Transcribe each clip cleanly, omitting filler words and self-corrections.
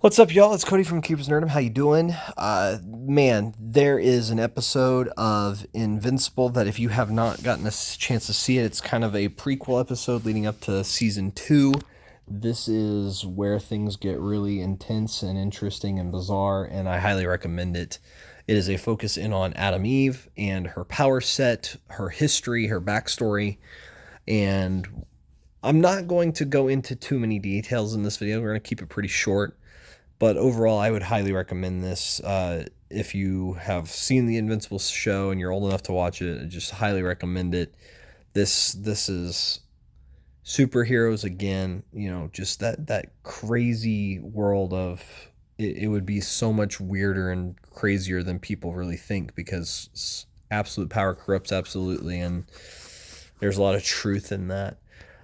What's up, y'all? It's Cody from Keepers Nerdum. How you doing? Man, there is an episode of Invincible that if you have not gotten a chance to see it, it's kind of a prequel episode leading up to season 2. This is where things get really intense and interesting and bizarre, and I highly recommend it. It is a focus in on Adam Eve and her power set, her history, her backstory, and I'm not going to go into too many details in this video. We're going to keep it pretty short. But overall, I would highly recommend this. If you have seen the Invincible show and you're old enough to watch it, I just highly recommend it. This is superheroes again. You know, just that crazy world of it would be so much weirder and crazier than people really think because absolute power corrupts absolutely, and there's a lot of truth in that.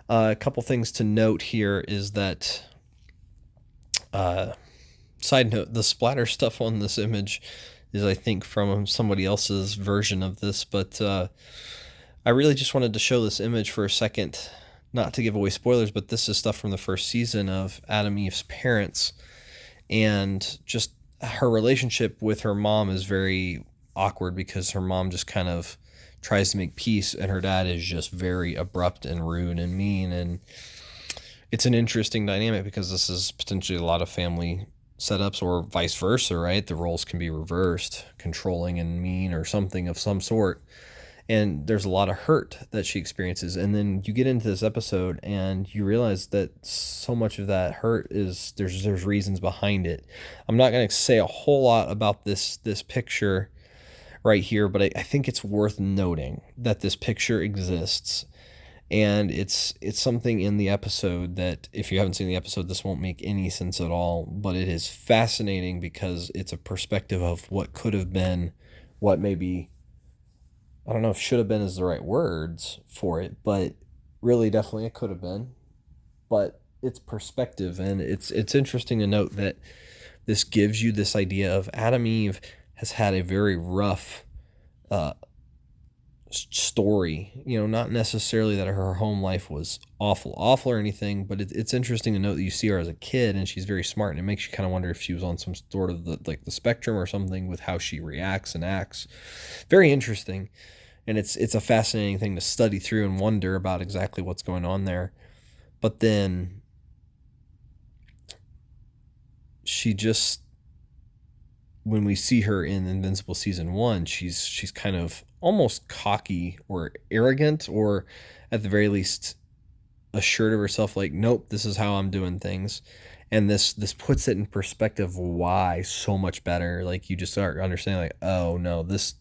A couple things to note here is that. Side note, the splatter stuff on this image is, I think, from somebody else's version of this, but I really just wanted to show this image for a second, not to give away spoilers, but this is stuff from the first season of Adam Eve's parents, and just her relationship with her mom is very awkward because her mom just kind of tries to make peace, and her dad is just very abrupt and rude and mean, and it's an interesting dynamic because this is potentially a lot of family setups, or vice versa, right? The roles can be reversed, controlling and mean or something of some sort. And there's a lot of hurt that she experiences. And then you get into this episode and you realize that so much of that hurt is there's reasons behind it. I'm not going to say a whole lot about this picture right here, but I think it's worth noting that this picture exists. And it's something in the episode that, if you haven't seen the episode, this won't make any sense at all. But it is fascinating because it's a perspective of what could have been, what maybe, I don't know if should have been is the right words for it, but really definitely it could have been. But it's perspective, and it's interesting to note that this gives you this idea of Adam Eve has had a very rough story, not necessarily that her home life was awful or anything, but it's interesting to note that you see her as a kid and she's very smart, and it makes you kind of wonder if she was on some sort of the spectrum or something with how she reacts and acts. Very interesting, and it's a fascinating thing to study through and wonder about exactly what's going on there. But then she just, when we see her in Invincible season 1, she's kind of almost cocky or arrogant, or at the very least assured of herself, like, nope, this is how I'm doing things. And this puts it in perspective why so much better. Like, you just start understanding, like, oh no, this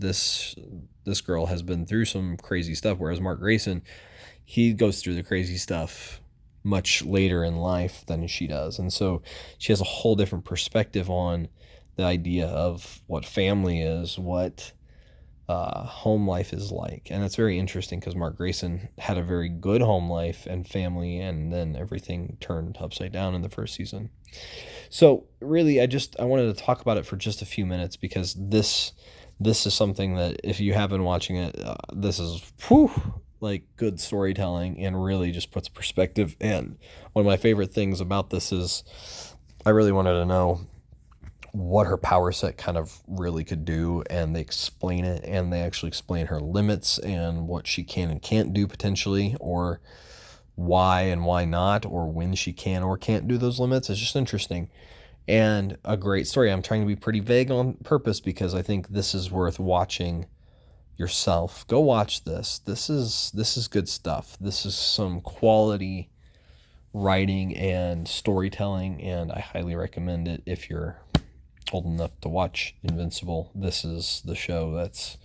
girl has been through some crazy stuff, whereas Mark Grayson, he goes through the crazy stuff much later in life than she does. And so she has a whole different perspective on the idea of what family is, what home life is like. And it's very interesting because Mark Grayson had a very good home life and family, and then everything turned upside down in the first season. So really, I wanted to talk about it for just a few minutes because this is something that, if you have been watching it, this is like good storytelling and really just puts perspective. And one of my favorite things about this is I really wanted to know what her power set kind of really could do, and they explain it, and they actually explain her limits and what she can and can't do potentially, or why and why not, or when she can or can't do those limits. It's just interesting and a great story. I'm trying to be pretty vague on purpose because I think this is worth watching yourself. Go watch this. This is good stuff. This is some quality writing and storytelling, and I highly recommend it if you're old enough to watch Invincible. This is the show that's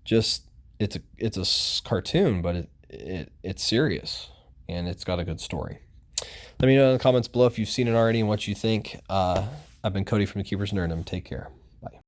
just, it's a cartoon, but it's serious, and it's got a good story. Let me know in the comments below if you've seen it already and what you think. I've been Cody from the Keepers Nerdum. Take care. Bye.